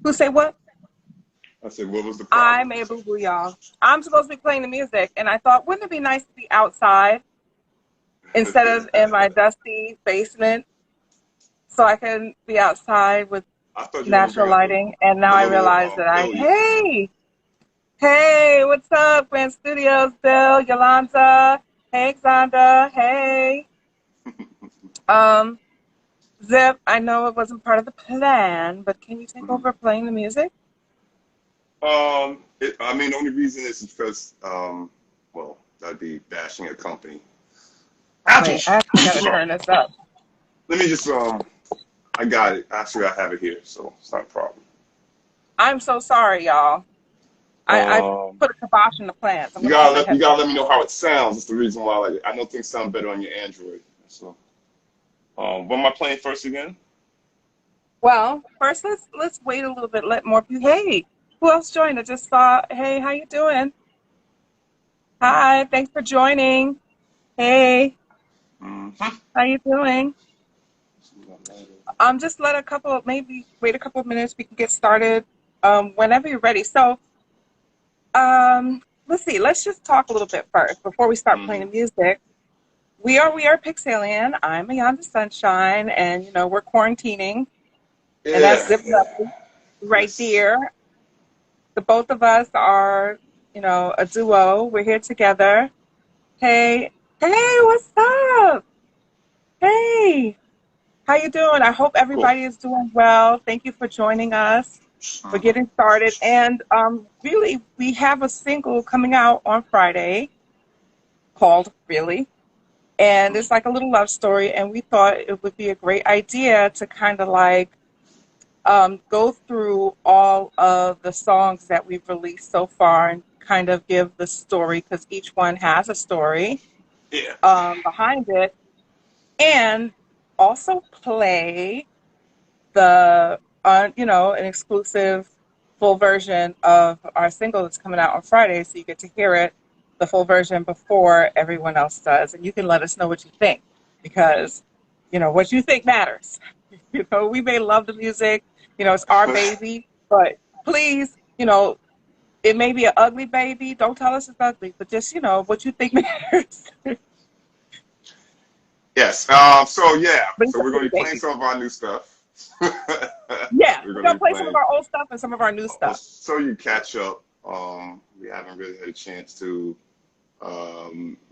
Who say what? I said, what was the I problem? made a boo-boo, y'all. I'm supposed to be playing the music, and I thought, wouldn't it be nice to be outside instead of in my dusty basement so I can be outside with I thought you were gonna natural bring out the lighting? And now the I little realize that billiards. hey, what's up, Grand Studios, Bill, Yolanda, hey, Xanda, hey. Um, Zip, I know it wasn't part of the plan, but can you take over playing the music? I mean, the only reason is because, well, that'd be bashing a company. Wait, Apples. I actually gotta Sorry. turn this up. Let me just, I got it. Actually, I have it here, so it's not a problem. I'm so sorry, y'all. I Um, put a kibosh in the plans. I'm you gonna put gotta my let you gotta headphones let me know on. how it sounds. That's the reason why. Like, I know things sound better on your Android. So, what am I playing first again? Well, first let's wait a little bit, let more people. Hey, who else joined? I just saw. Hey, how you doing? Hi, thanks for joining. Hey, Mm-hmm. how you doing? Just let maybe wait a couple of minutes. We can get started whenever you're ready. So, let's see. Let's just talk a little bit first before we start playing the music. We are Pixalian. I'm Ayanda Sunshine, and we're quarantining, and that's Yeah. Zip Zuppi right Yes. there. The both of us are, a duo. We're here together. Hey, hey, what's up? Hey, how you doing? I hope Cool. everybody is doing well. Thank you for joining us. We're Mm-hmm. getting started, and really, we have a single coming out on Friday called "Really," and it's like a little love story. And we thought it would be a great idea to kind of like go through all of the songs that we've released so far and kind of give the story because each one has a story Yeah. behind it, and also play the an exclusive full version of our single that's coming out on Friday, so you get to hear it the full version before everyone else does, and you can let us know what you think because what you think matters. We may love the music, it's our baby, but please, it may be an ugly baby. Don't tell us it's ugly, but just what you think matters. Yes. So yeah. But it's So a we're gonna pretty be playing baby. some of our new stuff. Yeah, We're we're gonna gonna be play some of playing. our old stuff and some of our new stuff. So you catch up. We haven't really had a chance to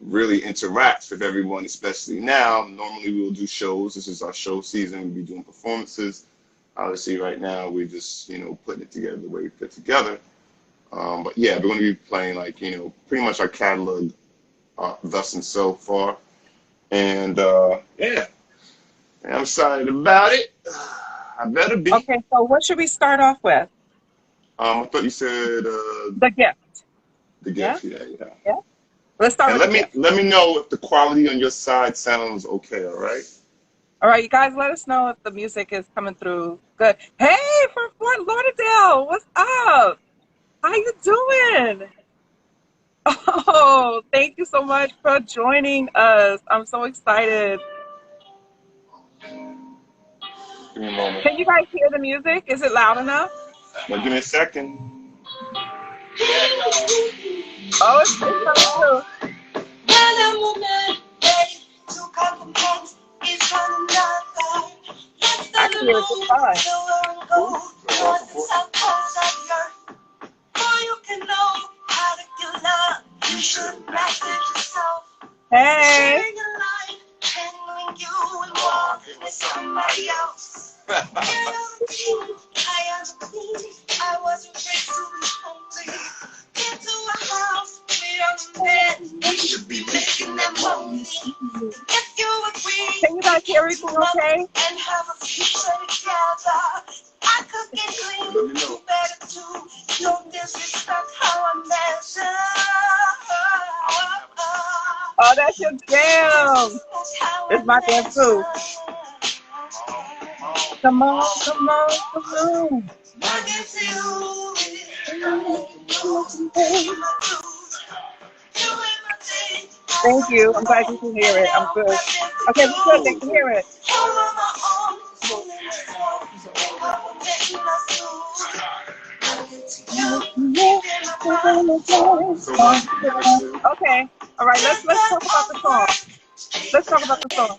really interact with everyone, especially now. Normally we'll do shows. This is our show season. We'll be doing performances. Obviously, right now we're just putting it together the way we put it together. But yeah, we're going to be playing like pretty much our catalog thus and so far. And yeah, I'm excited about it. I better be. Okay, so what should we start off with? I thought you said The gift. the Yeah? gift. Yeah, yeah. Yeah? Let's start And with the gift. let me know if the quality on your side sounds okay. All right. All right, you guys, let us know if the music is coming through good. Hey, from Fort Lauderdale, what's up? How you doing? Oh, thank you so much for joining us. I'm so excited. Give me a moment. Can you guys hear the music? Is it loud enough? Now give me a second. Oh, it's coming through. I can hear it just fine. Cool. Hey. Should be making that money. Can you guys hear everything okay? Let me know. Oh, that's your jam. It's my jam too. Come on, come on, come on. Thank you. I'm glad you can hear it. I'm good. Okay, we're good. They can hear it. So much to Okay. All right. Let's talk about the song. Let's talk about the song.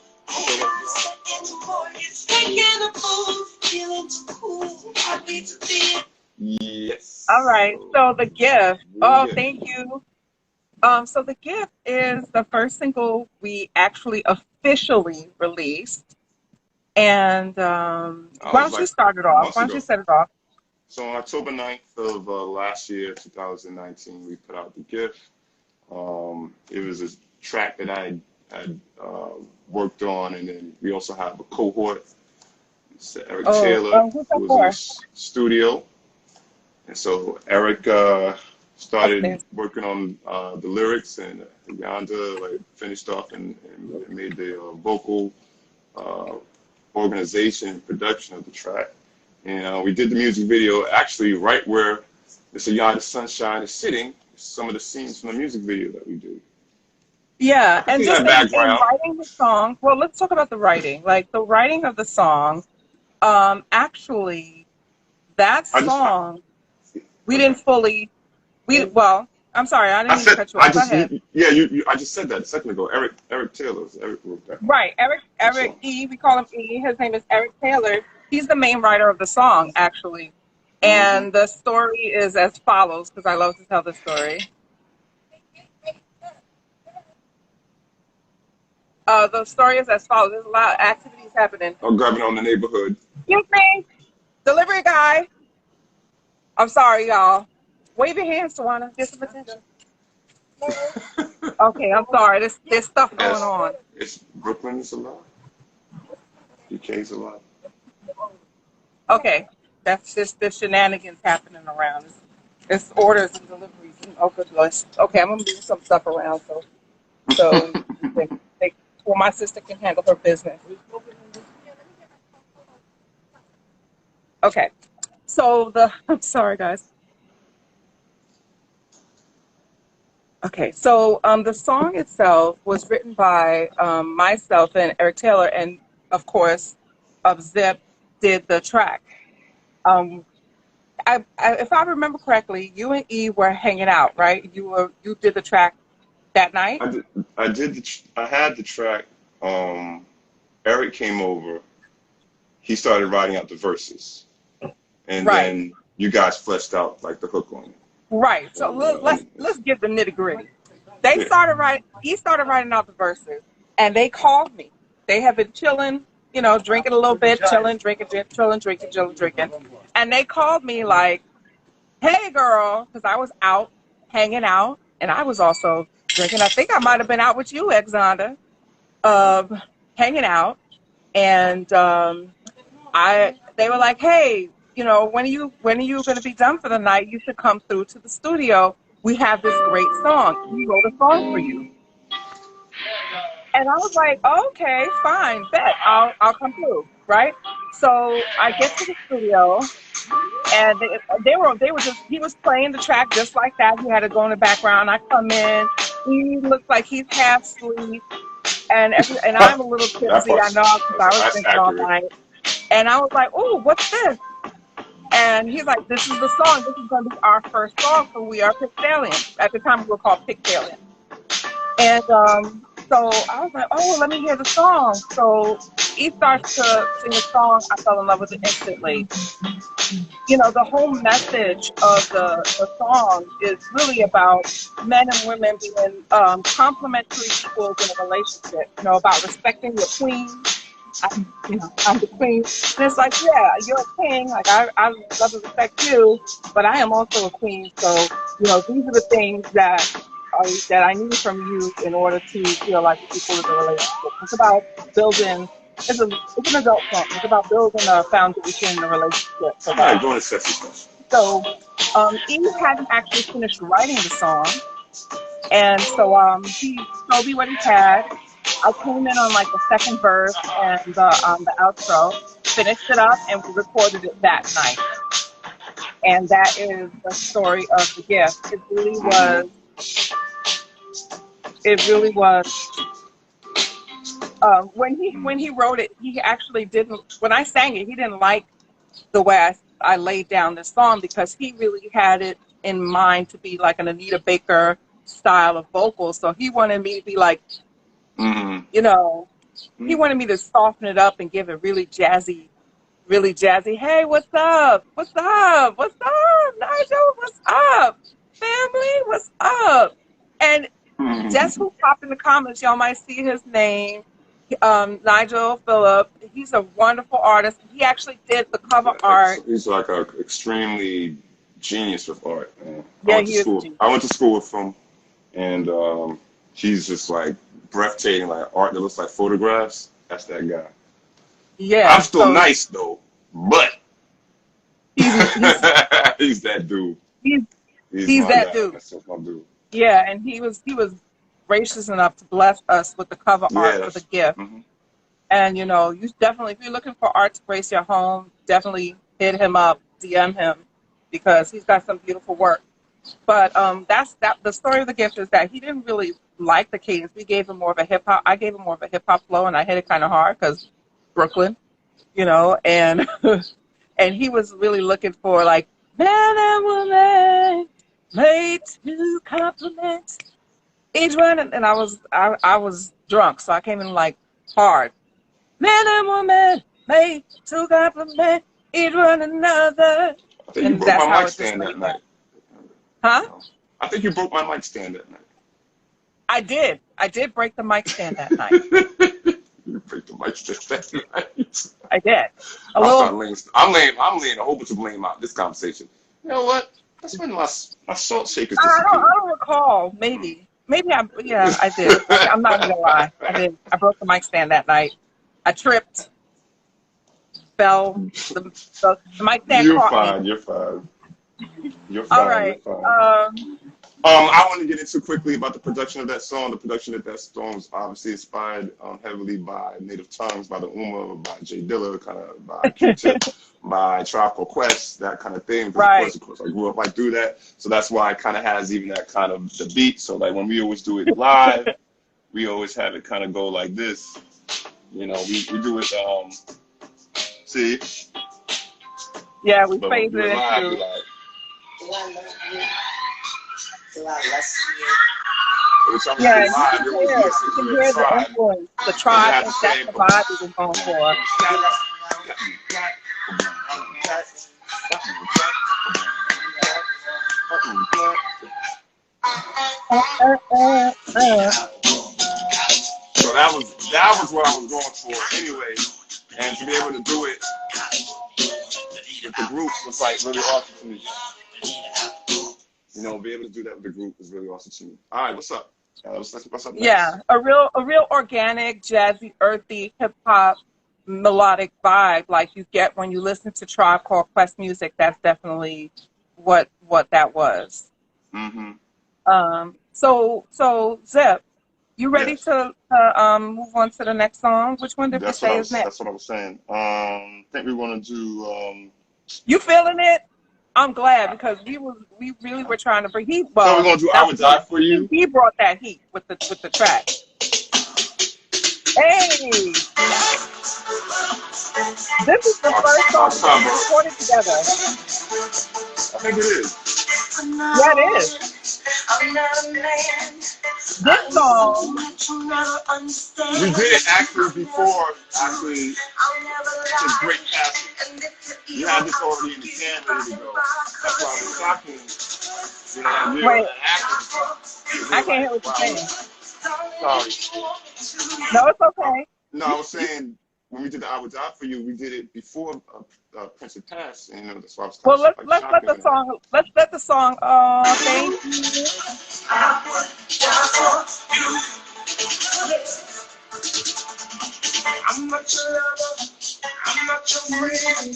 All Yes. right. So So the gift. we'll Oh, get. thank you. So the gift is the first single we actually officially released. And I why was don't you like start it off? months Why don't you ago. set it off? So on October 9th of last year, 2019, we put out the gift. It was a track that I had worked on, and then we also have a cohort. It's Eric Taylor, Who's who that was in the for? studio. And so Eric started Upstairs. working on the lyrics, and Yonda like finished off and made the vocal uh, organization and production of the track. And we did the music video actually right where Mr. Yonda Sunshine is sitting. Some of the scenes from the music video that we did. I Yeah, can and see just that in background. writing the song, well, let's talk about the writing. Like the writing of the song, actually, that I just, song, we okay. didn't fully, well, I'm sorry, I didn't I mean to said, cut you I off. Go just, ahead. yeah, I just said that a second ago. Eric Taylor, Eric wrote that Right, Eric song. E, we call him E. His name is Eric Taylor. He's the main writer of the song, actually. Hmm. And the story is as follows, because I love to tell the story. The story is as follows. There's a lot of activities happening. I'm grabbing on the neighborhood. Excuse me, delivery guy. I'm sorry, y'all. Wave your hands, Tawana. Get some attention. Okay, I'm sorry. There's stuff going Yes, on. it's Brooklyn is a lot. UK's a lot. Okay, that's just the shenanigans happening around. It's orders and deliveries. Oh, good Lord. Okay, I'm gonna move some stuff around so they, they, well, my sister can handle her business. Okay, so I'm sorry, guys. Okay, so the song itself was written by myself and Eric Taylor, and of course, Zip did the track. Um, if I remember correctly, you and E were hanging out, right? You did the track that night, I did, I had the track. Um, Eric came over. He started writing out the verses, and right? then you guys fleshed out like the hook on it. Right. So let's get the nitty gritty. They Yeah. started writing. He started writing out the verses, and they called me. They have been chilling, drinking a little bit, chilling, drinking, chilling, drinking, chilling, drinking, and they called me like, "Hey, girl," because I was out hanging out, and I was also drinking. I think I might have been out with you, Exander, hanging out, and they were like, "Hey, when are you going to be done for the night? You should come through to the studio. We have this great song. We wrote a song for you." And I was like, "Okay, fine, bet. I'll come through." Right? So I get to the studio, and they were just he was playing the track just like that. He had to go in the background. I come in. He looks like he's half asleep, and I'm a little That tipsy. I part's know because I was that's drinking all accurate. night. And I was like, "Oh, what's this?" And he's like, "This is the song. This is going to be our first song for We Are Pixalian." At the time, we were called Pixalian. And so I was like, "Oh, let me hear the song." So he starts to sing a song. I fell in love with it instantly. The whole message of the song is really about men and women being complementary equals in a relationship, about respecting your queen. I'm the queen. And it's like, yeah, you're a king. Like, I love and respect you, but I am also a queen. So, these are the things that I need from you in order to feel like we're equal in the relationship. It's about building, it's an adult song. It's about building a foundation in a relationship for All right, that. going to sexy question. So, Eve hadn't actually finished writing the song. And so he told me what he had. I came in on like the second verse and the outro, finished it up, and we recorded it that night. And that is the story of the gift. It really Hmm. was. It really was. When he wrote it, he actually didn't. When I sang it, he didn't like the way I laid down this song, because he really had it in mind to be like an Anita Baker style of vocals. So he wanted me to be like, Mm-hmm. you know, he Mm-hmm. wanted me to soften it up and give it really jazzy. Hey, what's up? What's up? What's up, Nigel? What's up, family? What's up? And just who popped in the comments, y'all might see his name, Nigel Phillip. He's a wonderful artist. He actually did the cover art. He's like a extremely genius with art. Man. Yeah, he is a genius. I went to school with him, and he's just like breathtaking, like art that looks like photographs. That's that guy. I'm Yeah, still so nice though, but he's he's that dude. he's He's he's my that guy. dude. That's just my dude. Yeah, and he was gracious enough to bless us with the cover Yeah, art for the that's. gift. Mm-hmm. And you know, you definitely, if you're looking for art to grace your home, definitely hit him up, DM him, because he's got some beautiful work. But that's that. The story of the gift is that he didn't really like the cadence. We gave him more of a hip hop. I gave him more of a hip hop flow, and I hit it kind of hard because Brooklyn, you know, and and he was really looking for like man and woman made to compliment each one, and I was drunk, so I came in like hard. Man and woman made to compliment each one another, I think you and broke that's my how mic it just stand that laid down. night. Huh? I think you broke my mic stand that night. I did. I did break the mic stand that night. You break the mic stand that night. I did. A I'll start little. laying. I'm laying a whole bunch of blame out this conversation. You know what? That's when my salt shakers disappeared. I don't recall. Maybe I. Yeah, I did. I'm not even gonna lie. I did. I broke the mic stand that night. I tripped, fell. The mic stand You're caught me. fine. You're fine. You're All fine. You're right. fine. I want to get into quickly about the production of that song. The production of that song was obviously inspired heavily by Native Tongues, by the Uma, by Jay Dilla, kind of by Q-Tip, by Tribe Called Quest, that kind of thing. Because Right. of course, I grew up like through that, so that's why it kind of has even that kind of the beat. So like when we always do it live, we always have it kind of go like this. You know, we do it. See, Yeah, we but when we phased do it it live, we into. like. Yeah, you can hear the influence, the tribe. That's the vibe we were going for. So that was what I was going for anyway, and to be able to do it with the group was like really awesome to me. You know, be able to do that with the group is really awesome to me. All right, what's up? What's up next? Yeah, a real organic, jazzy, earthy, hip hop, melodic vibe like you get when you listen to Tribe Called Quest music. That's definitely what that was. Mm-hmm. So Zip, you ready Yes. to move on to the next song? Which one did we say is next? That's what I was saying. I think we want to do. You feeling it? I'm glad, because we really were trying to bring heat. So we're Well, gonna do "I Would Die for You." he brought that heat with the track. Hey, this is the first song we recorded together. I think it is. Yeah, it is. This song. We did it actually before his great passing. You had this already in the can ready to go. That's why I was talking. You know, you Wait, after. I can't hear what you're saying. Sorry. No, it's okay. No, I was saying when we did the "I Would Die for You," we did it before Prince had passed, and you know that's why I was kind Well, of like let's let the song. Thank you. I'm not your lover, I'm not your friend.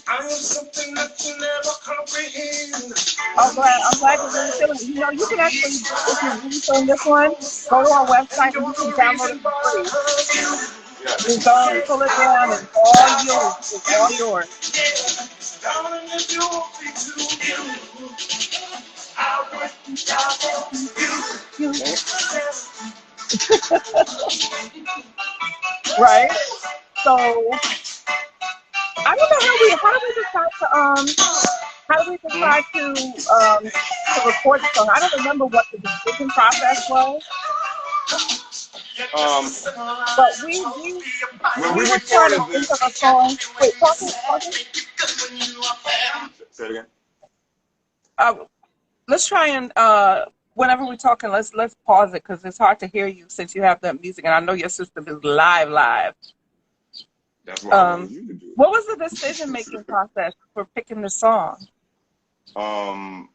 I am something that you never comprehend. I'm glad you're really feeling it. You know, you can actually, if you're really feeling this one, go to our website and you can download it for free. Just go and pull it down, and it's all yours. It's all yours. Right? So I don't know how we how do we decide to record the song? I don't remember what the decision process was, Um, but we when we we were trying to recorded think of this, a song. Wait, pause it, pause it. say it again. Uh, let's try and whenever we're talking, let's pause it because it's hard to hear you since you have that music, and I know your system is live. That's why I wanted you to do What was the decision making it. process for picking the song? um,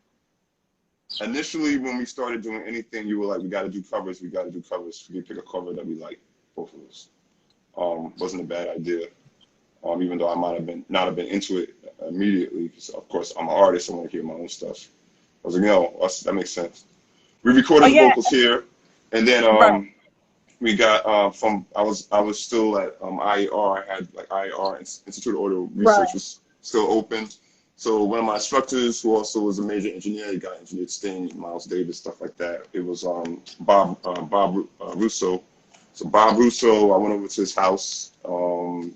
Initially, when we started doing anything, you were like, "We got to do covers. We got to do covers. We pick a cover that we like, both of us." Wasn't a bad idea. Even though I might have been not have been into it immediately, because of course I'm an artist. I want to hear my own stuff. I was like, "No, that makes sense." We Oh recorded the yeah, vocals here, and then right, we got from I was still at IER. I had like IER Institute of Audio Research right, was still open. So one of my instructors, who also was a major engineer, he got engineered Sting, Miles Davis, stuff like that. It was Bob Russo. So Bob Russo, I went over to his house.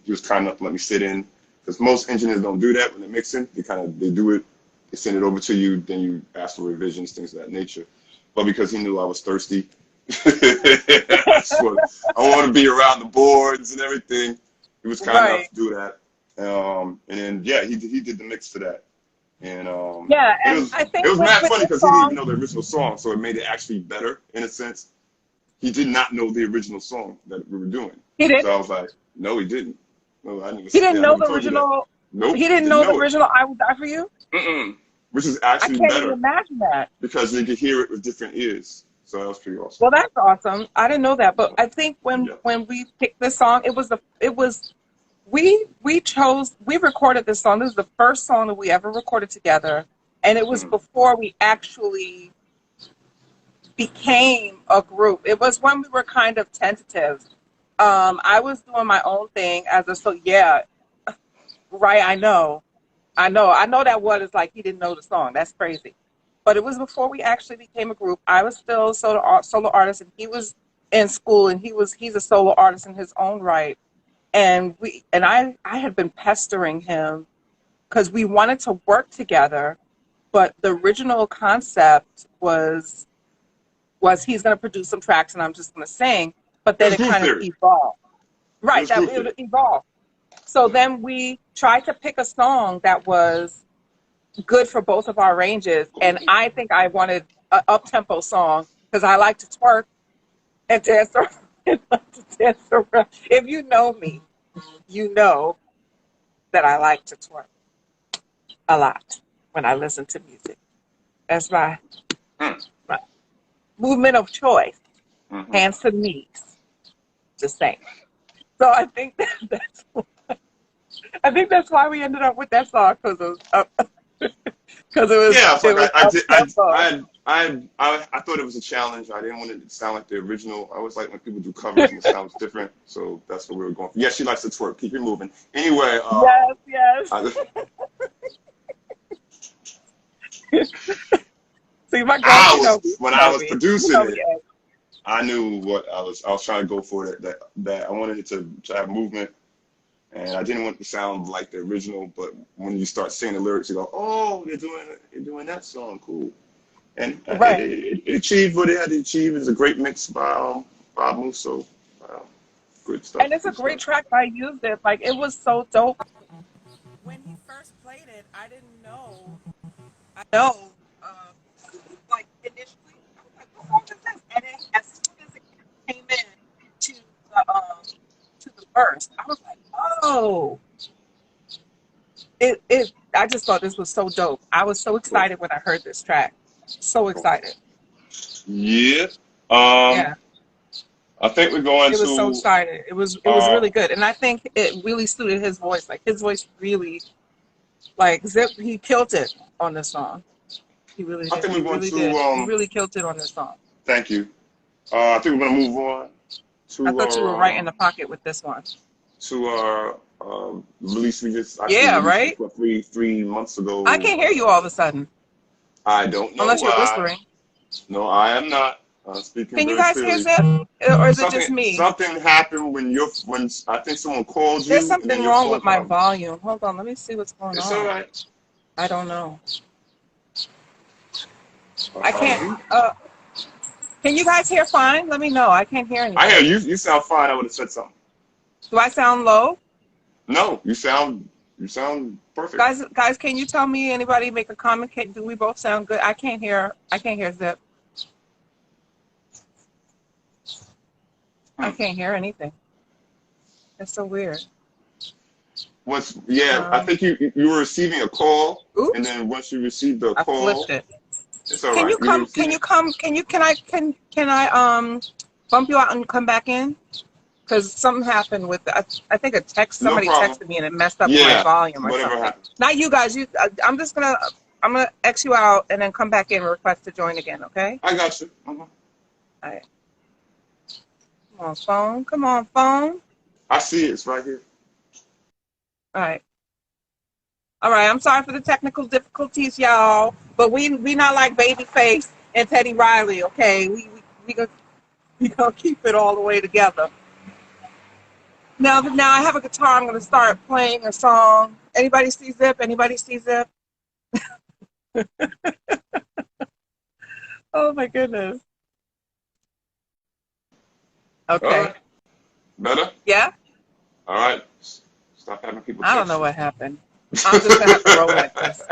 He was kind enough to let me sit in, because most engineers don't do that when they're mixing. They do it, they send it over to you, then you ask for revisions, things of that nature. But because he knew I was thirsty, I want to be around the boards and everything. He was kind enough right. to do that. And then yeah, he did the mix for that. And Yeah, it and was I it think was with mad with funny this because he didn't even song, know the original song, so it made it actually better in a sense. He did not know the original song that we were doing, he didn't so I was like, no, he didn't. No, he didn't yeah, I know never the told you that. original. Nope, He didn't didn't know the know it. original "I Will Die for You." Mm-mm. Which is I actually can't even better imagine that. because they could hear it with different ears. So that was pretty awesome. Well, that's awesome. I didn't know that, but I think Yeah. when we picked this song, it was we recorded this song. This is the first song that we ever recorded together, and it was Mm-hmm. before we actually became a group. It was when we were kind of tentative. I was doing my own thing as a so yeah, right. I know that what is like. He didn't know the song. That's crazy. But it was before we actually became a group. I was still a solo artist, and he was in school, and he's a solo artist in his own right. And I had been pestering him because we wanted to work together, but the original concept was he's going to produce some tracks, and I'm just going to sing. But It then was it group kind of theory. evolved. It Right, was that group it theory. evolved. So Yeah. then we tried to pick a song that was good for both of our ranges. And I think I wanted an up tempo song because I like to twerk and dance around. And like to dance around. If you know me, you know that I like to twerk a lot when I listen to music. That's my movement of choice, Mm-hmm. hands to knees, just saying. So I think I think that's why we ended up with that song because Yeah, it's it like was I up did tempo. I thought it was a challenge. I didn't want it to sound like the original. I always like when people do covers and it sounds different. So that's what we were going for. Yeah, she likes to twerk. Keep it moving. Anyway, Yes, yes. I, See, my girl, when you I know was me, you producing know me. it, I knew what I was trying to go for that I wanted it to have movement, and I didn't want it to sound like the original. But when you start singing the lyrics, you go, oh, they're doing that song, cool. And Right. it achieved what it had to achieve. It's a great mix by Bob Musso. Good stuff. And it's a Good great stuff. track. I used it. Like, it was so dope. When he first played it, I didn't know. I know. Like, initially, I was like, what song is this? And then as soon as it came in to to the verse, I was like, oh, I just thought this was so dope. I was so Cool. excited when I heard this track. So Cool. excited. Yeah. Um, Yeah. I think we're going It was so to excited. It was uh, really good. And I think it really suited his voice. Like his voice really like Zip he killed it on this song. He really I did. think He we're going really to did. He really killed it on this song. thank you. I think we're going to move on I to thought you were right in the pocket with this one. our release we just actually Yeah, released like right? what, three months I ago. can't hear you all of a sudden. I don't know Unless you're why. whispering. No, I am not. Speaking Can you very guys hear clearly. Zip? Or is it just me? Something happened when I think someone called There's you and then something your wrong phone with my called me. volume. Hold on, let me see what's going It's all on. right. I don't know. I can't. R&B? Can you guys hear fine? Let me know. I can't hear I hear anything. you. You sound fine. I would have said something. Do I sound low? No, you sound perfect. Guys, can you tell me? Anybody make a comment? Do we both sound good? I can't hear. I can't hear Zip. I Hmm. can't hear anything. It's so weird. Yeah, I Um, think you were receiving a call, and oops, then once you received the I flipped call, it. it's all Can right. you You were come? Can receiving. you come? Can I bump you out and come back in? Because something happened with I think No somebody problem. texted me and it messed up my Yeah, volume or whatever something. happened. Not you guys. I'm gonna X you out and then come back in and request to join again. Okay. I got you. All right. Come on, phone. Come on, phone. I see it. It's right here. All right. All right. I'm sorry for the technical difficulties, y'all. But we not like Babyface and Teddy Riley. Okay. We gonna keep it all the way together. Now I have a guitar. I'm gonna start playing a song. Anybody see Zip? Anybody see Zip? Oh my goodness. All Okay. right. Better. Yeah? All right. Stop having people I don't know text you. what happened. I'm just gonna have to roll with it because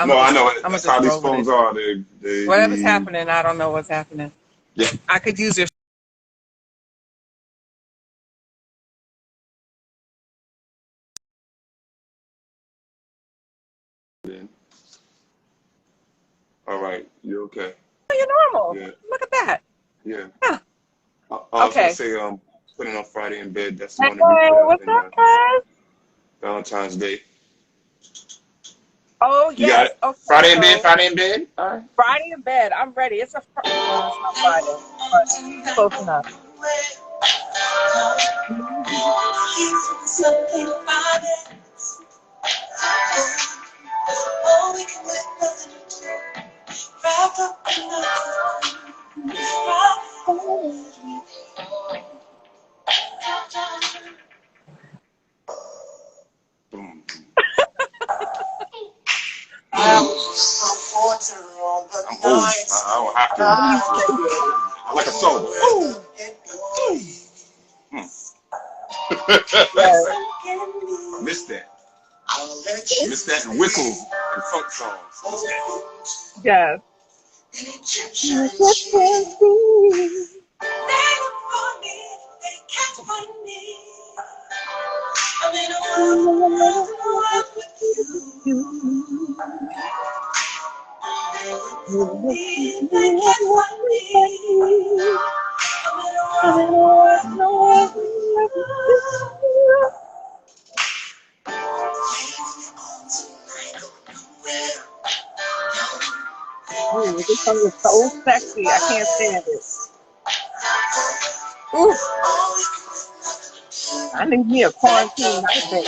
No, I know. I'm gonna That's just how these roll with phones it. are. They Whatever's be. happening, I don't know what's happening. Yeah. I could use your All right. You okay? you're normal. Yeah. Look at that. Yeah. Yeah. I was gonna Okay. say, putting on Friday in bed. That's the Hey, one that we put out what's in up, guys? Valentine's Day. Oh You got yes. it. Okay, Friday in bed. so Friday in bed. All right. Friday in bed. I'm ready. Well, it's not Friday, but close enough. Boom. I I'm old. I don't have to. I like a song. Hmm. Yes. I miss that. Miss that and whistles and funk songs. Yes. Ooh, this song is so sexy. I can't stand it. Ooh, I need me a quarantine night bed.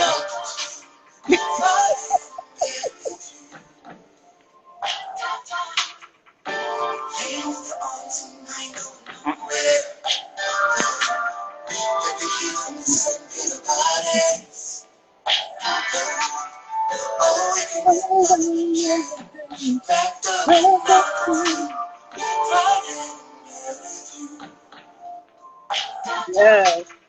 Yes.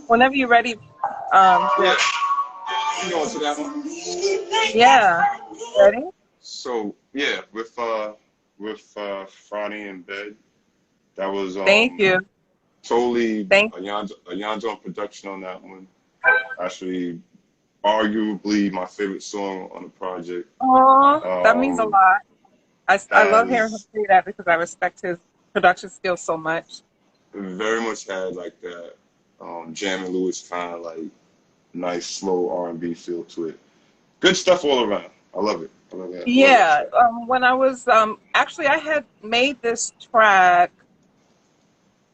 Whenever you're ready, Yeah. Zip. You going to that one? Yeah. Ready? So yeah, with Friday in bed, that was Thank you. totally Thank. a Yanjo production on that one. Actually, arguably my favorite song on the project. Oh, that means a Um, lot. I love hearing him has say that because I respect his production skills so much. very much had like that Jam and Lewis kind of like nice slow R&B feel to it. Good stuff all around. I love it. I love that Yeah, track. when I was actually I had made this track.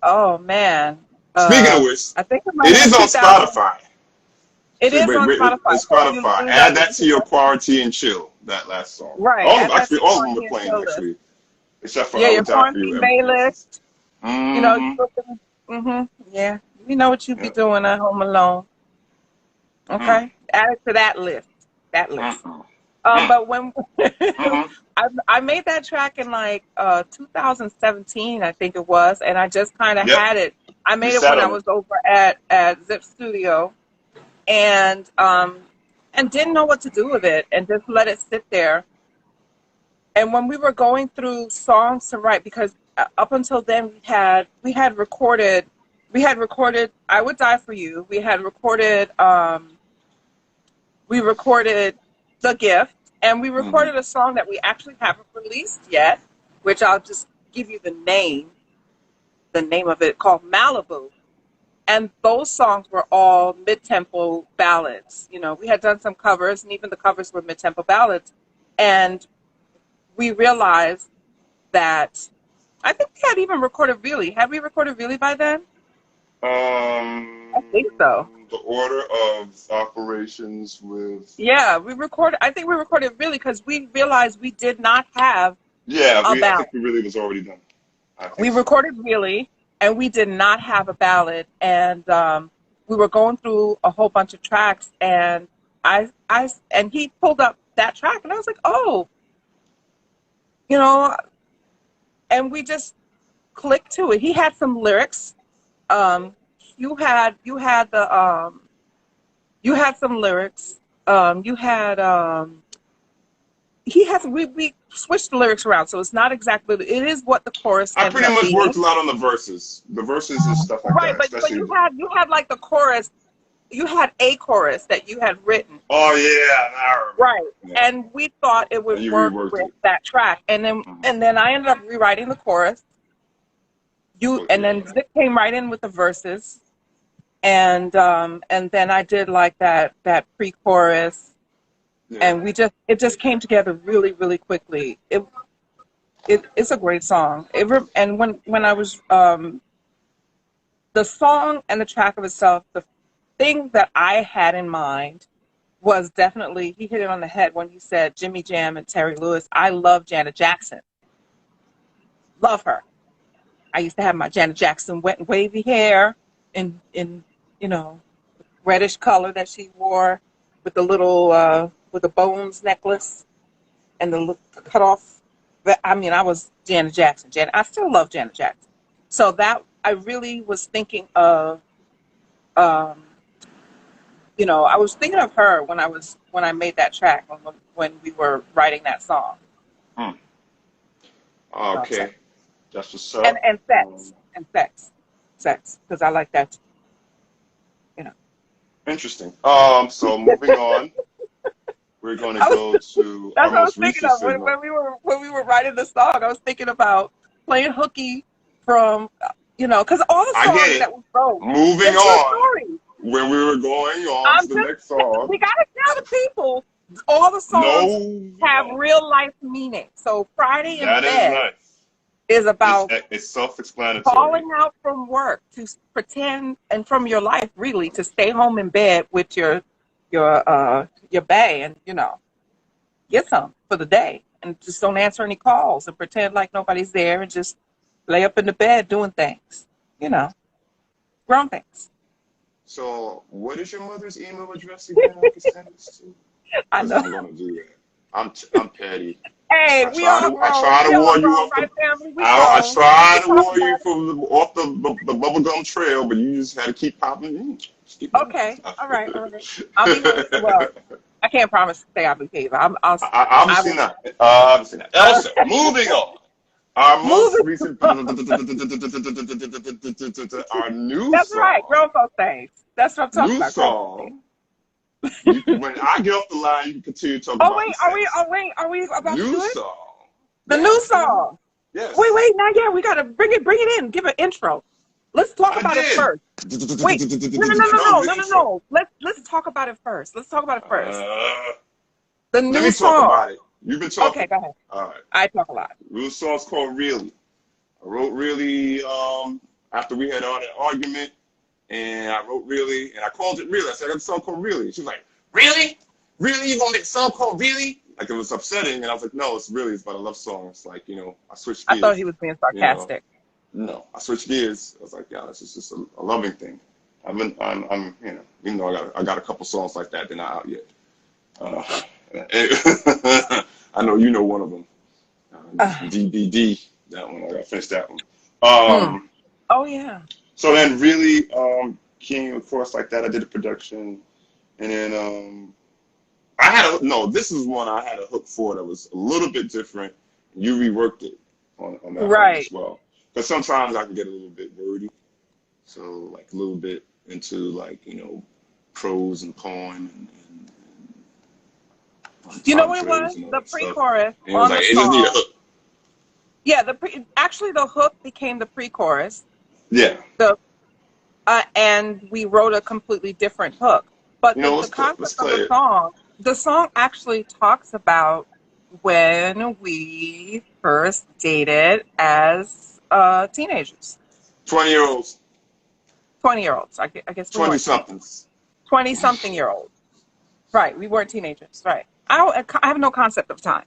Oh man, Speaking of which, I think it might it have been is on 2000. Spotify. It So is wait, on wait, Spotify. it's So Spotify. you Add got that you to can your definitely, quarantine and chill. That last song. right. All of Add them, that to actually, your all of them are quarantine playing chill list. actually, except for Yeah, "I your Would Die for You." quarantine Everything else is. playlist. You know, Mm-hmm. yeah. You know what you be Yep. doing at home alone. Mm. Okay, add it to that list. That list. Mm-mm. Mm. But when Mm-hmm. I made that track in like 2017, I think it was, and I just kind of Yep. had it. I You made it sat when I on it. was over at Zip Studio, and didn't know what to do with it, and just let it sit there. And when we were going through songs to write, because up until then we had recorded "I Would Die for You." We recorded "The Gift," and we Mm-hmm. recorded a song that we actually haven't released yet, which I'll just give you the name of it, called Malibu. And those songs were all mid-tempo ballads. You know, we had done some covers, and even the covers were mid-tempo ballads. And we realized that I think we had even recorded "Really." Had we recorded "Really" by then? I think so. The order of operations with. Yeah, I think we recorded "Really" because we realized we did not have Yeah, a I ballad. think we really was already done. I We think so. recorded "Really," and we did not have a ballad. And we were going through a whole bunch of tracks, and and he pulled up that track, and I was like, oh, you know, and we just clicked to it. He had some lyrics. Um, you had the you had some lyrics. You had he has we switched the lyrics around, so it's not exactly. It is what the chorus I ended pretty up much being. worked a lot on the verses and stuff like Right, that, but especially. you had like the chorus. You had a chorus that you had written. Oh yeah, I Right. remember. Yeah, And we thought it and would you work reworked with it. that track. Mhm. And then I ended up rewriting the chorus. And Yeah. then Zip came right in with the verses. And then I did like that pre-chorus, Yeah. and it just came together really, really quickly. It's a great song. And when I was the song and the track of itself, the thing that I had in mind was definitely, he hit it on the head when he said Jimmy Jam and Terry Lewis. I love Janet Jackson. Love her. I used to have my Janet Jackson wet and wavy hair in you know, reddish color that she wore with the little with the bones necklace and the cut off. I mean, I was Janet Jackson. I still love Janet Jackson. So that I really was thinking of um, I was thinking of her when I made that track when we were writing that song. Hmm. So, Okay, that's what's up. and sex because I like that. You know, Interesting. So moving on, we're going to I was, go to our that's what I was most thinking recent of segment. when we were writing the song. I was thinking about playing hooky from because all the I get songs it. that we wrote, Moving they're true on, stories. when we were going on I'm to the just next song. we gotta tell the people all the songs No, have real life meaning. So Friday in that is Bed nice. is about It's self-explanatory. calling out from work to pretend and from your life really to stay home in bed with your bae and get some for the day and just don't answer any calls and pretend like nobody's there and just lay up in the bed doing things, you know, grown things. So, what is your mother's email address again? I can send this to. I Because know. I'm gonna do that. I'm petty. Hey, I try to I try to we all warn you grown, off the. right, family? We I grown. We try can to talk warn you about from off the bubblegum trail, but you just had to keep popping. Just keep it. doing Okay, stuff. all right, all right. I'll be well. I can't promise to say I'll behave. I Obviously will not. Obviously not. Also, moving on. Our move most it. recent, our new That's right, song, grown folk things. That's what I'm talking new about, grown folk things. song. When I get off the line, you can continue to talk Oh about wait, the sex. are we about to New do it? song. The new Yes, go ahead. song. Yes, Wait, not yet. We gotta bring it in. Give an intro. Let's talk I about it did. first. Wait, That was the intro. no. Let's talk about it first. Let's talk about it first. Uh, The let new me talk song. about it. You've been Okay, talking. go ahead. All right. I talk a lot. The song's called Really. I wrote Really after we had all that argument, and I wrote Really, and I called it Really. I said, I got a song called Really. She was like, Really? Really? You gonna make a song called Really? Like, it was upsetting, and I was like, no, it's really, it's about a love song. It's like, you know, I switched I thought he gears, was being you know. sarcastic. No, I switched gears. I was like, yeah, this is just a loving thing. I'm, you know, even though I got a couple songs like that, they're not out yet. Uh, I know you know one of them. Uh, DBD, that one. I got to finish that one. mm. Um, Oh yeah. so then really came across like that. I did a production, and then I had a no. This is one I had a hook for that was a little bit different. You reworked it on that one as Right. well. Because sometimes I can get a little bit wordy, so like a little bit into like you know prose and poem and You know what it entendres was? and all The that stuff. pre-chorus And it was on like the it just need a song. hook. Yeah, actually the hook became the pre-chorus. Yeah. The and we wrote a completely different hook. But You know, the let's concept of play it. the song actually talks about when we first dated as teenagers, 20-year-olds, 20-year-olds. I guess we 20 weren't teenagers, somethings. 20-something year olds. Right, we weren't teenagers. Right. I have no concept of time.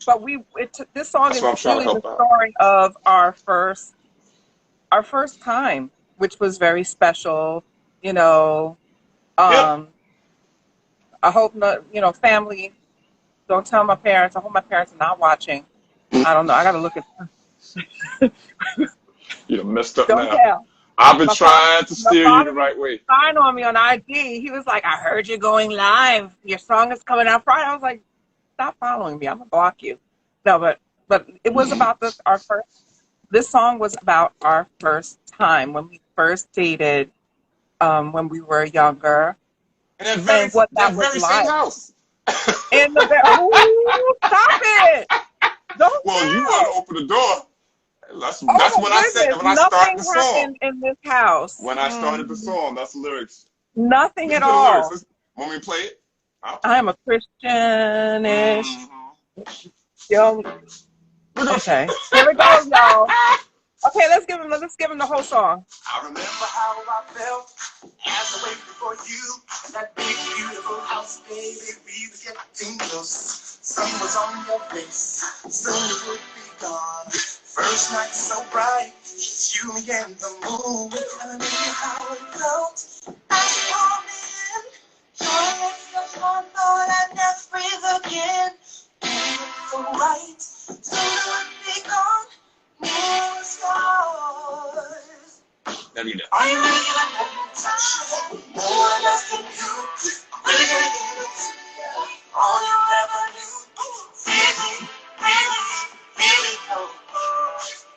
But this song That's what is I'm trying to really the help out. story of our first time, which was very special. You know, Yep. um, I hope not. You know, family. Don't tell my parents. I hope my parents are not watching. I don't know. I got to look at. You done messed up Don't now. tell. I've been My father. trying to My steer you the father was right way. spying on me on IG. He was like, "I heard you going live. Your song is coming out Friday." I was like, "Stop following me. I'm gonna block you." No, but it was about our first. This song was about our first time when we first dated, when we were younger, And and what that that was very same like. house. In the ooh, stop it! Don't Well, you want to tell. open the door. That's Oh what my I said goodness, when I started nothing the song. happened in this house. When I started the song, that's the lyrics. Nothing Listen at to the lyrics. all. Listen. Want me to play it? I'll play I am it. a Christianish. Mm-hmm. Young. We're gonna. Okay, here we go, y'all. Okay, let's give him the whole song. I remember how I felt as I waited for you in that big beautiful house, baby. We were getting close. Sun was on your face, soon it would be gone. First night so bright, just you, me, and the moon. I remember how it felt as you pulled me in. Your lips touched my thought, I'd never breathe again. You look so right, soon it would be gone. Near the stars. There we go. Are you really gonna let me touch you? No one else can do. I'm really gonna give it to you. All you ever knew. Really, really, really go.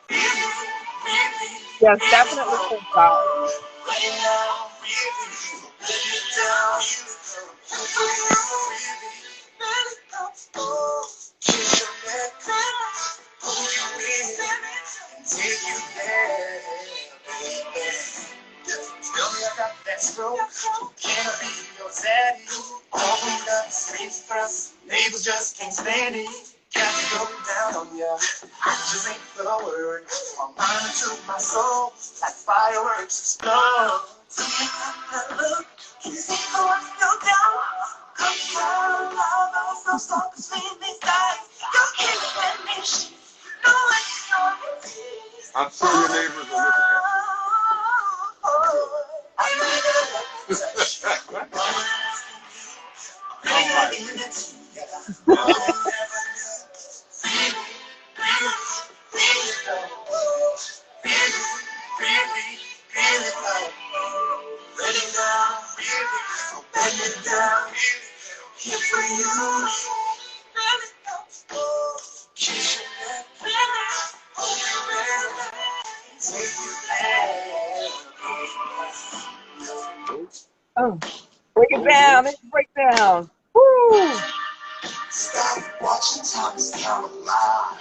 Really, really, Yes, really definitely go. freestyle. Right now, really, let me down. You go. Really, really go. Oh, kiss your neck. Hold you in. Take you there, baby. Tell me I got that stroke. Can I be your daddy? Opened up space for us. Neighbors just can't stand it. Got me going down on ya. I just ain't the word. From my mind to my soul, like fireworks explode. See that look? Can you see the one go down? Come down, love, so strong between these eyes. You're killing me. I'm sure your neighbors are looking Oh, break it down. Let's break down. Woo! Stop watching time is time alive.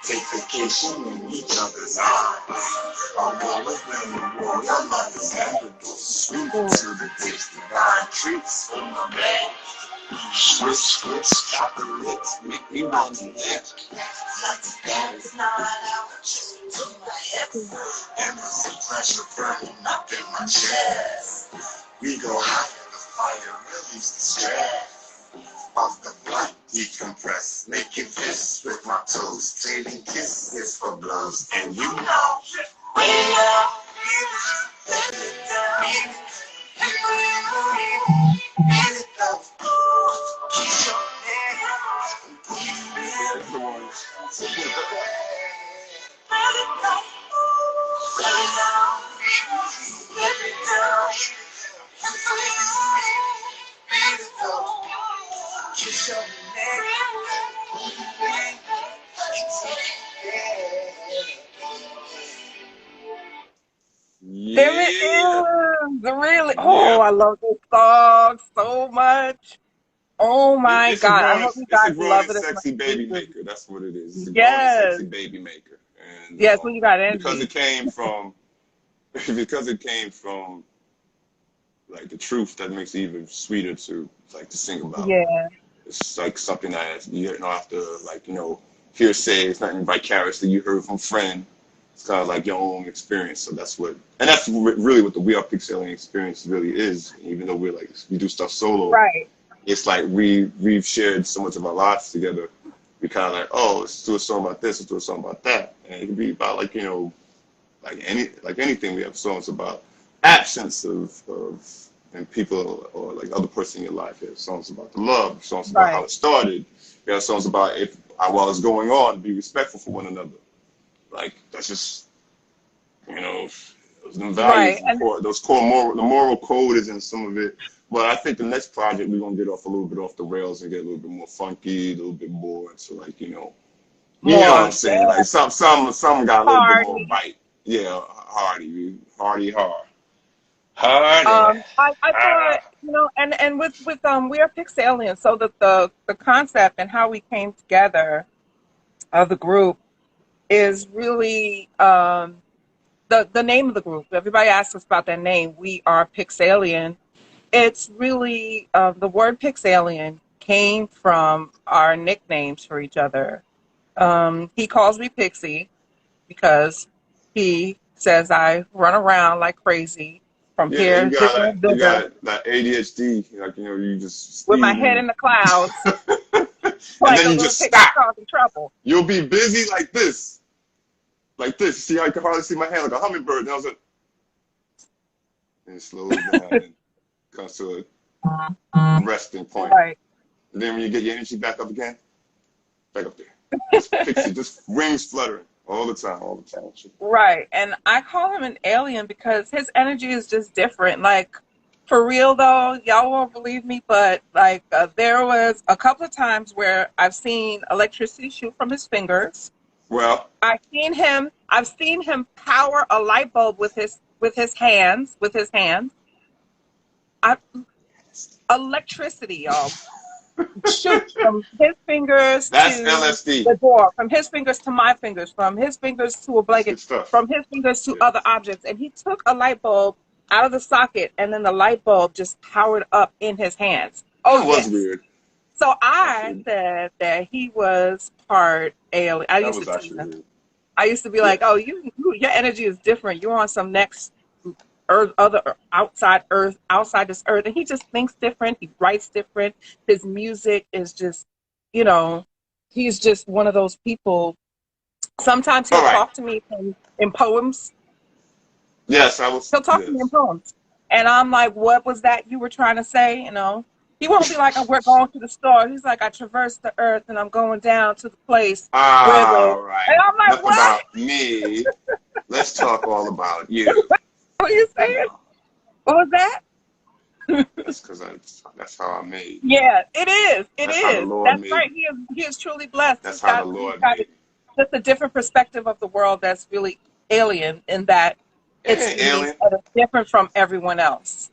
Take vacation in each other's eyes. Our wall is memorable, your love is endless. Sweet to the taste, divine treats for my man. Switch, switch, chop the lips, make me want to lick. Like that is not how I just to my hips. And there's some pressure burning up in my chest. We go higher, the fire release the stress. Off the blunt, decompress, making fists with my toes. Trading kisses for blows, and you know, we know, let it down. Let it go. Keep your head. Let it go. Let it go. Let it down. Let it go. Kiss your neck. There it Yeah. is. Really. Oh, Yeah. I love this song so much. Oh my It's a God. I grown, hope you it's a guys grown love and it as much sexy as we baby do. maker. That's what it is. It's a grown and Yes. sexy baby maker, and Yes, when you got because energy. it came from, because it came from like the truth, that makes it even sweeter to like to sing about. Yeah. It's like something that you don't have to like hearsay. It's nothing vicarious that you heard from friend. It's kind of like your own experience. So that's what, and that's really what the We Are Pixeling experience really is. Even though we do stuff solo, Right. it's like we've shared so much of our lives together. We kind of like, oh, let's do a song about this, let's do a song about that, and it can be about like like anything. We have songs about absence of and people or like other person in your life. We have songs about the love, songs about how Right. it started. We have songs about if while it's going on, be respectful for one another. Like that's just those values, Right. And those core moral, the moral code is in some of it. But I think the next project we're gonna get off a little bit off the rails and get a little bit more funky, a little bit more into like you know what I'm more. saying? Yeah. Like some got a little bit more Party. bite. Yeah, hardy hard, hardy. I thought, and with We Are Pixalian, so that the concept and how we came together of the group is really the name of the group. Everybody asks us about that name. We Are Pixalian. It's really the word Pixalian came from our nicknames for each other. He calls me Pixie because he says I run around like crazy from Yeah, here, there, and you there got that ADHD, like you just with my speed head in the clouds and like then a you little just pixie stop. causing trouble. You'll be busy like this, like this. See, I can hardly see my hand like a hummingbird. And I was like, and it slows down and comes to a resting point. Right, And then when you get your energy back up again, back up there. Just pixie, just wings fluttering all the time, all the time. right. And I call him an alien because his energy is just different. Like, for real though, y'all won't believe me, but like there was a couple of times where I've seen electricity shoot from his fingers. Well, I've seen him power a light bulb with his hands. I, electricity, y'all. Shoot from his fingers that's to LSD. the door, from his fingers to my fingers, from his fingers to a That's good blanket, stuff. from his fingers to other Yes. objects. And he took a light bulb out of the socket, and then the light bulb just powered up in his hands. Oh, That was yes. weird. So I Actually, said that he was part alien. I that used was to tease actually him. weird. I used to be like, "Oh, Yes. your energy is different. You're on some next earth, other outside earth, outside this earth." And he just thinks different. He writes different. His music is just, you know, he's just one of those people. Sometimes All he'll right. talk to me in poems. Yes, I was. He'll talk to me in Yes. poems, and I'm like, "What was that you were trying to say?" He won't be like, "Oh, we're going to the store." He's like, "I traversed the earth, and I'm going down to the place where the." All And right. I'm like, Enough "What? about me. Let's talk all about you. What are you You saying? know, What was that?" that's because that's how I'm made. Yeah, it is. It That's how the is. Lord That's made right. me. He is truly blessed. That's how the He's Lord got made me. just a different perspective of the world that's really alien in that It it's ain't unique alien. and it's different from everyone else.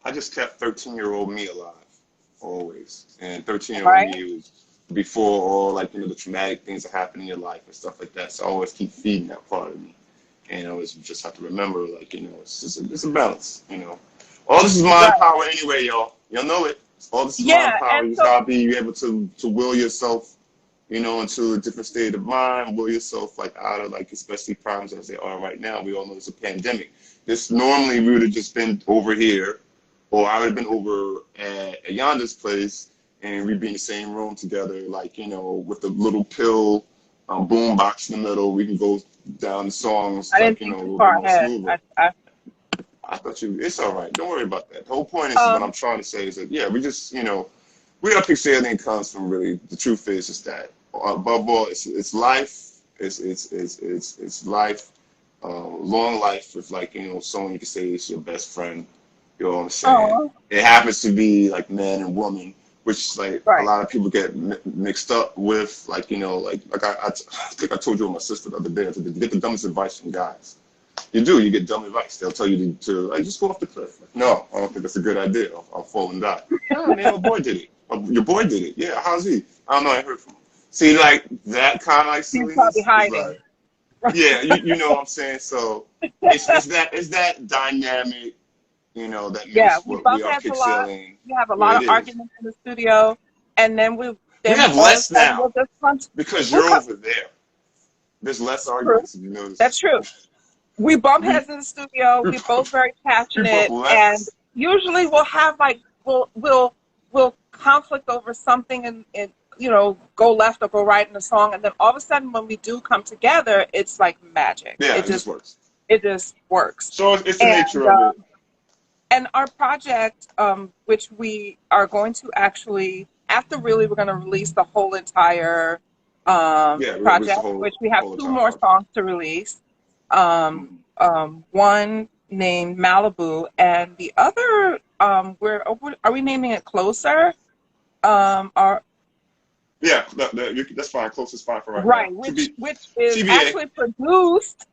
I just kept 13-year-old me alive, always. And 13-year-old Right? me was before all like the traumatic things that happen in your life and stuff like that. So I always keep feeding that part of me. And I always just have to remember, like, it's a balance. All this is mind Right. power anyway, y'all. Y'all know it. All this mind Yeah, power, and you so gotta be able to will yourself, you know, into a different state of mind, will yourself like out of like especially problems as they are right now. We all know it's a pandemic. This normally we would have just been over here, or I would have been over at Yonda's place, and we'd be in the same room together, like you know, with the little pill boom box in the middle. We can go down the songs I like didn't you know think a too little bit far more ahead. smoother. I thought you. It's all right. Don't worry about that. The whole point is what I'm Um, trying to say is that yeah, we just you know, we are Pixelian comes from really. The truth is that above all, it's life. It's life. Long life with like you know someone you can say is your best friend. You know what I'm saying? oh, It happens to be like man and woman, which like a right. lot of people get mixed up with. Like you know, like I think I told you with my sister the other day. I said, get the dumbest advice from guys. You do. You get dumb advice. They'll tell you to like, just go off the cliff. Like, no, I don't think that's a good idea. I'll fall and die. No, man, my boy did it. Your boy did it. Yeah, how's he? I don't know. I heard from him. See, like that kind of like He's probably silliness is hiding. like, yeah, you know what I'm saying. So it's that dynamic, you know, that Yeah, makes we what we bump are heads a lot. pixeling We have a what lot it of is. arguments in the studio, and We then have all of less a sudden now we'll just punch. because We'll you're come over there. There's less through. arguments. If you That's notice, true. We bump we heads in the studio. we We're both very we bump passionate, and less. usually we'll have like we'll conflict over something, and you know go left or go right in the song, and then all of a sudden when we do come together, it's like magic. Yeah, it just works. It just works, So it's the and nature of it. our project, which we are going to actually after really we're going to release the whole entire Yeah, we released project, which we the have whole two entire more project. songs to release. One named Malibu, and the other, are we naming it Closer? Or Yeah, that's fine. Close is fine for right now. right, To be which is TBA. actually produced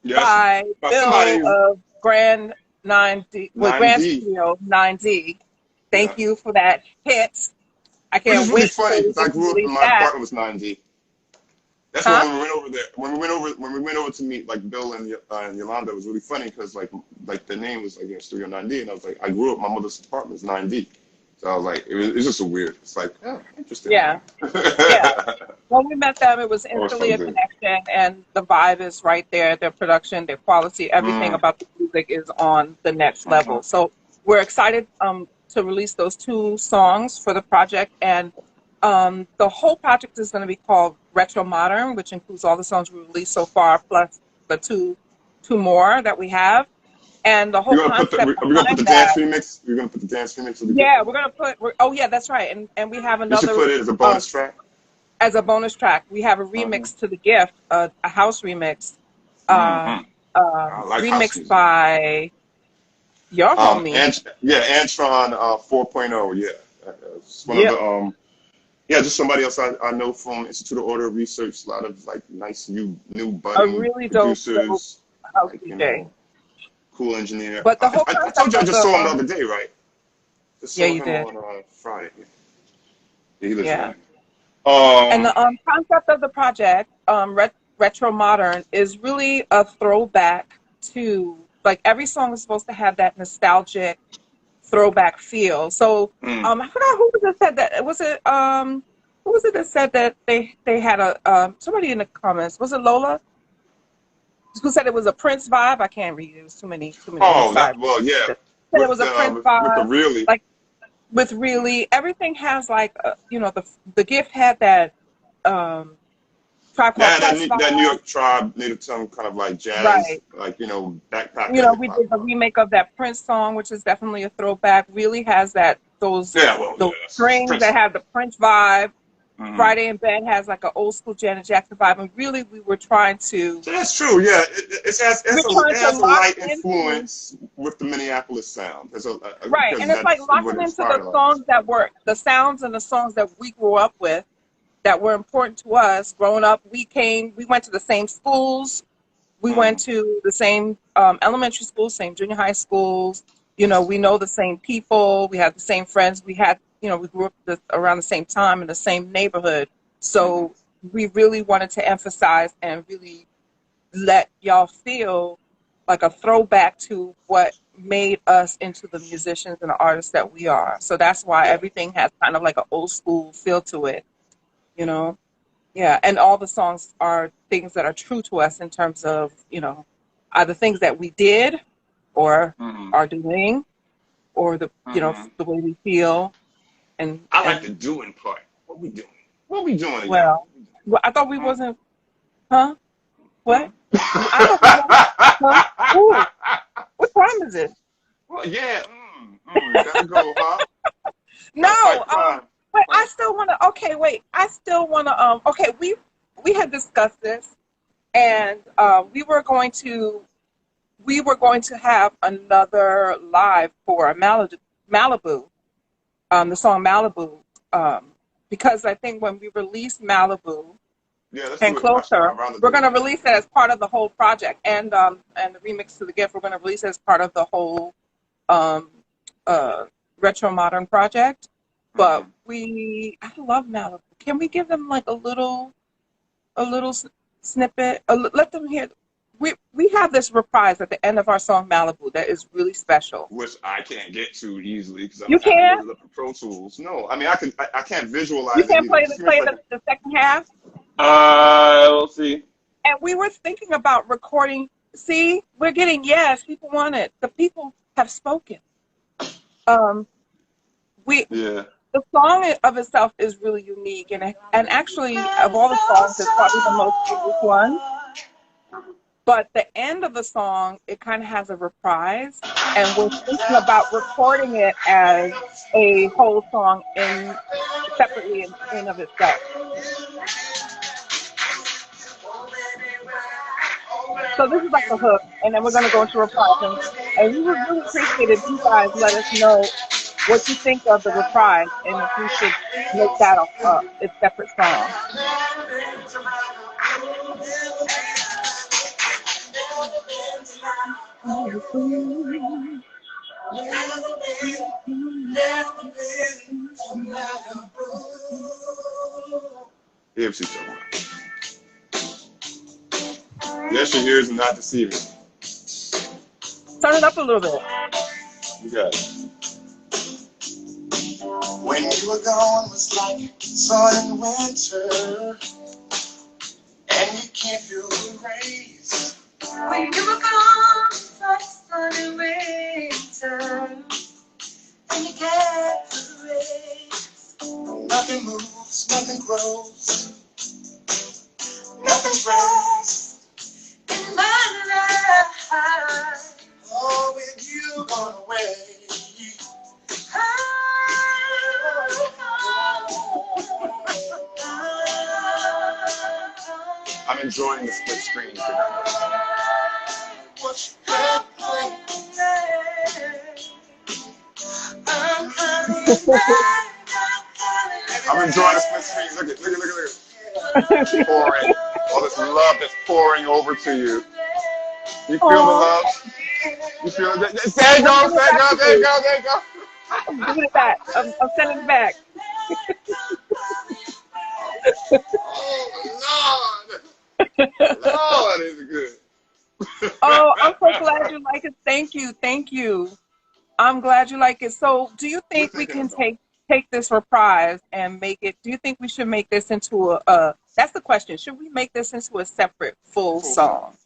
Yes, by by Bill somebody of Grand 9D, with Grand 9D. Studio 9D. Yeah, Thank you for that hit. I which is can't really wait funny till we because I get to grew up release and my that. apartment was 9D. That's why Huh? when we went over there, when we went over to meet like Bill and Yolanda, it was really funny because like the name was like Studio 9D, and I was like, I grew up, my mother's apartment was 9D, so I was like, it's just a weird. It's like, oh, interesting. Yeah. Yeah. When we met them, it was Always instantly felt a good. connection, and the vibe is right there. Their production, their quality, everything Mm, about the music is on the next level. mm-hmm. So we're excited to release those two songs for the project, and the whole project is going to be called Retro Modern, which includes all the songs we released so far, plus the two more that we have. And the whole You're gonna put the concept are we gonna put the behind dance that, remix? You're gonna put the dance remix of the gift yeah, on we're there. gonna put. Oh yeah, that's right. And we have You should another put it as a uh, bonus track. as a bonus track. We have a Mm-hmm. remix to the gift, a house remix, Mm-hmm. I like house remixed music. by your homie. Yeah, Antron 4.0. Yeah, it's one of Yep, the yeah, just somebody else I know from Institute of Order Research. A lot of like nice new a budding really dope producers, house like you DJ. know, cool engineer. But the whole I concept told you I of just the saw him the other day, right? Just yeah, saw you him did. on Friday. Yeah, he lives Yeah. around And here. the concept of the project, Retro Modern, is really a throwback to, like, every song is supposed to have that nostalgic throwback feel. So I forgot who was it said that. Was it who was it that said that they had a somebody in the comments, was it Lola who said it was a Prince vibe? I can't read it. It was too many Oh, sides. well, yeah, Said it was a Prince with the vibe, really like with really everything has like you know the gift had that um Tribe Called yeah Quest that New vibe. York tribe native tongue kind of like jazz, Right. like you know You backpacker know, hip we hop did the vibe. remake of that Prince song, which is definitely a throwback. Really has that Yeah, well, yeah, those that's strings that Prince. have the Prince vibe. Mm-hmm. Friday in Bed has like an old school Janet Jackson vibe, and really we were trying to So that's true. Yeah, it has a lock light into influence with the Minneapolis sound. right, Because and it's like that's what locking into the inspired a lot of songs this. that were the sounds and the songs that we grew up with that were important to us growing up. We went to the same schools. We went Mm. to the same elementary schools, same junior high schools. You know, we know the same people. We have the same friends. We grew up around the same time in the same neighborhood. Mm-hmm. So we really wanted to emphasize and really let y'all feel like a throwback to what made us into the musicians and the artists that we are. So that's why Yeah. everything has kind of like an old school feel to it, you know? Yeah, and all the songs are things that are true to us in terms of, either things that we did or Hmm. are doing, or Hmm. the way we feel. and I like the and doing part. What we doing? What we doing together? well, I thought we Hmm? wasn't, huh? Hmm? What? I thought we weren't, huh? Ooh, what time is it? Well, yeah. Gotta go, huh? Gotta fight No, crime. but I Fight. still want to. Okay, wait. I still want to. Okay, we had discussed this, and we were going to have another live for Malibu, the song Malibu, um, because I think when we released Malibu Yeah, let's and do it. Closer, I'd rather we're do going it. to release it as part of the whole project, and the remix to the gift, we're going to release it as part of the whole um, uh, retro modern project. But Hmm. I love Malibu. Can we give them like a little snippet? Let them hear. We have this reprise at the end of our song Malibu that is really special. Which I can't get to easily because I'm You gonna have to load can't. it up in Pro Tools. No, I mean I can. I can't You visualize it can't either. play Just the give me a play the, second. the second half. Let's see. And we were thinking about recording. See, we're getting yes. People want it. The people have spoken. Um, we Yeah. the song of itself is really unique, and actually of all the songs, it's probably the most unique one. But the end of the song, it kind of has a reprise, and we're thinking about recording it as a whole song in separately in of itself. So this is like a hook, and then we're going to go into reprise, and we would really appreciate if you guys let us know what you think of the reprise, and if we should make that a separate song. Yeah, she's talking about. Yes, your ears are not deceiving. Turn it up a little bit. You got it. When you were gone was like sun in winter, and you can't feel the rays. When you were gone, like sun in winter, and you can't feel the rays. Nothing moves, nothing grows, nothing fresh in my life. Oh, with you gone away. I'm enjoying the split screen. I'm enjoying the split screen. Look at. Pouring. All this love that's pouring over to you. You feel the Oh, love? You feel it? There you I'm go, giving it there you back go, to there you you. go, there you go. I'm giving it back. I'm sending it back. Oh, Lord. Lord, it's good. Oh, I'm so glad you like it. Thank you. Thank you. I'm glad you like it. So, do you We're think we thinking can about take this reprise and make it? Do you think we should make this into a? That's the question. Should we make this into a separate full full song. song?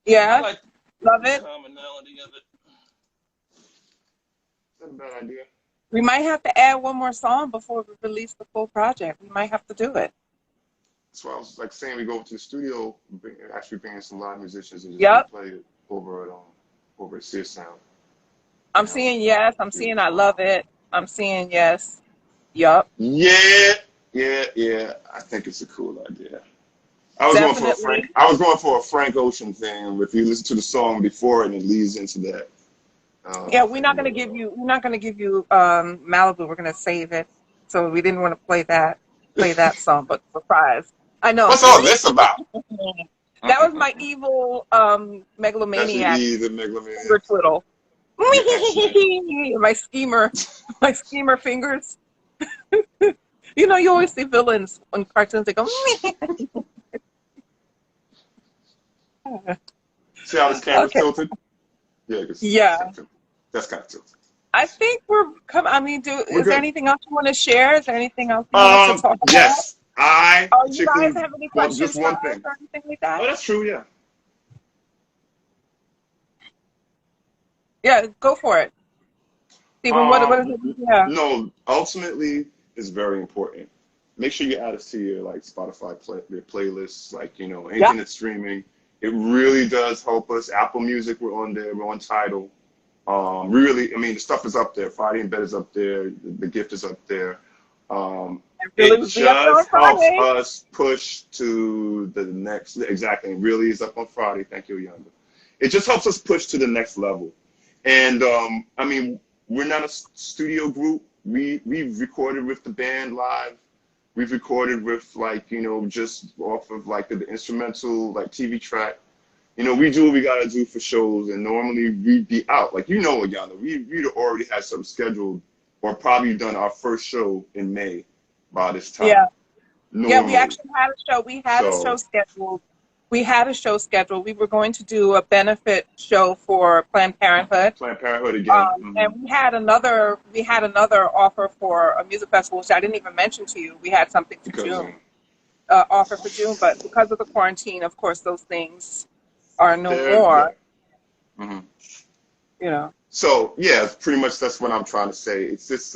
I Yeah, like love the it. commonality of it. That's a bad idea. We might have to add one more song before we release the full project. We might have to do it. That's why I was like saying we go to the studio, actually bring in some live musicians and just Yep. replay it over at Sear Sound. I'm You know, seeing yes. I'm see seeing what's I going love on. it. I'm seeing yes. Yup. Yeah, yeah. I think it's a cool idea. I was going for a Frank. Definitely. I was going for a Frank Ocean thing. If you listen to the song before and it leads into that, Yeah, I we're think not it gonna would. give you we're not gonna give you Malibu. We're gonna save it. So we didn't want to play that song, but surprise. I know. What's all this about? That was my evil That's your megalomaniac E, the megalomaniac. finger twiddle. Your henchmen. my schemer fingers. You always see villains on cartoons. They go. See how this camera's Okay. tilted? Yeah, it's Yeah. kind of tilted. That's kind of tilted. I think we're come. I mean, We're is there good. anything else you want to share? Is there anything else you want us to talk about? Yes, I Oh, you guys particularly have any want just questions for one us thing. or anything like Oh, that? that's true. Yeah. Yeah, go for it. Stephen, what is it? Yeah. No, ultimately it's very important. Make sure you add us to your like Spotify your playlists, like Yep. anything that's streaming. It really does help us. Apple Music, we're on there. We're on Tidal. Really, I mean, the stuff is up there. Friday in Bed is up there. The Gift is up there. And really It will be up there on just helps Friday. us push to the next. Exactly, it really is up on Friday. Thank you, Yonder. It just helps us push to the next level. And I mean, we're not a studio group. We've recorded with the band live. We've recorded with like just off of like the instrumental like TV track. We do what we gotta do for shows, and normally we'd be out. Like Yana, we'd already had something scheduled, or probably done our first show in May by this time. Yeah. Yeah, we Normally, actually had a show. We had a show so scheduled. We had a show scheduled. We were going to do a benefit show for Planned Parenthood. Planned Parenthood again. Hmm. And we had another offer for a music festival, which I didn't even mention to you. We had something for Because June, offer for June, but because of the quarantine, of course, those things are no they're yeah. more. Hmm. You know. So yeah, pretty much that's what I'm trying to say. It's just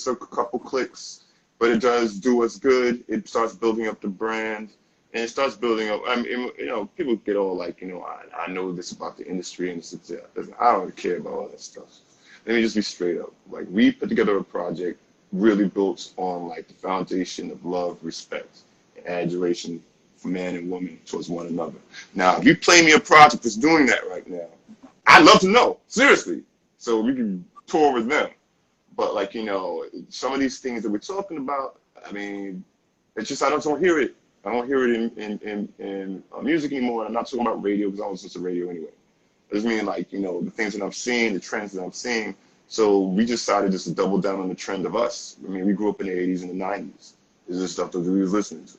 a couple clicks, but it does do us good. It starts building up the brand, and it starts building up. I mean, people get all like, I know this about the industry, and it's I don't really care about all that stuff. Let me just be straight up. Like we put together a project really built on like the foundation of love, respect, and adoration for man and woman towards one another. Now, if you play me a project that's doing that right now, I'd love to know, seriously, so we can tour with them. But like some of these things that we're talking about, I mean, it's just I don't hear it. I don't hear it in music anymore. I'm not talking about radio because I don't listen to radio anyway. I just mean like the things that I'm seeing, the trends that I'm seeing. So we decided just to double down on the trend of us. I mean, we grew up in the '80s and the '90s. This is stuff that we was listening to.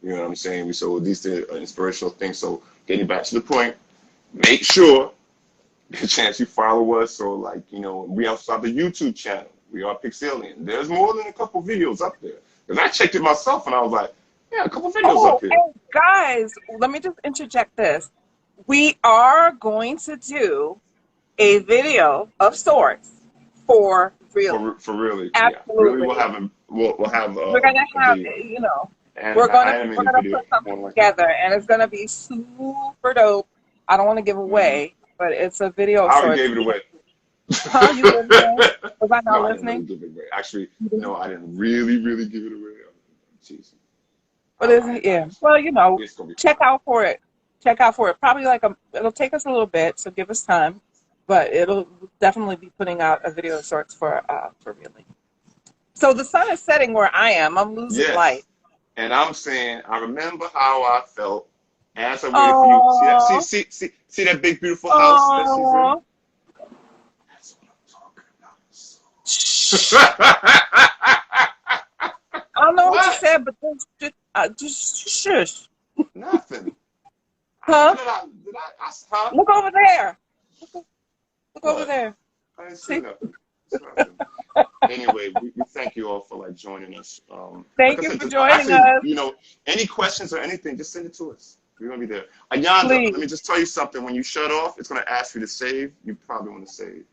You know what I'm saying? So these are inspirational things. So getting back to the point, make sure the chance you follow us, or like we also have the YouTube channel. We are Pixalian. There's more than a couple videos up there. Because I checked it myself and I was like, yeah, a couple videos up Oh, here. and guys, let me just interject this. We are going to do a video of sorts for really. For really, yeah, really, we'll Absolutely. have we'll have We're gonna a have, video, we're an we're animated gonna video, put something more like it. together, and it's gonna be super dope. I don't want to give Hmm. away, but it's a video of I already sorts. gave it away. Huh? You gave it away? Was I not No, I didn't really listening? give it away. Actually, no, I didn't really give it away. Jeez. What is it? Yeah. Well, It's gonna be check fine. out for it. Check out for it. Probably it'll take us a little bit, so give us time, but it'll definitely be putting out a video of sorts for really. So the sun is setting where I am. I'm losing light. Yes. And I'm saying, I remember how I felt as I waited for you. See that? See, Oh, see, see, see that big, beautiful house that she's in? oh. That's what I'm Shh. talking about. I don't know what you What? said, but just shush. Nothing. Huh? What huh? Look over there. Look over What? there. I didn't see See? nothing. It's nothing. Anyway, we thank you all for like joining us. Like Thank I you said, for joining actually, us. any questions or anything, just send it to us. We're gonna be there. Ayanda, let Please. me just tell you something. When you shut off, it's gonna ask you to save. You probably want to save.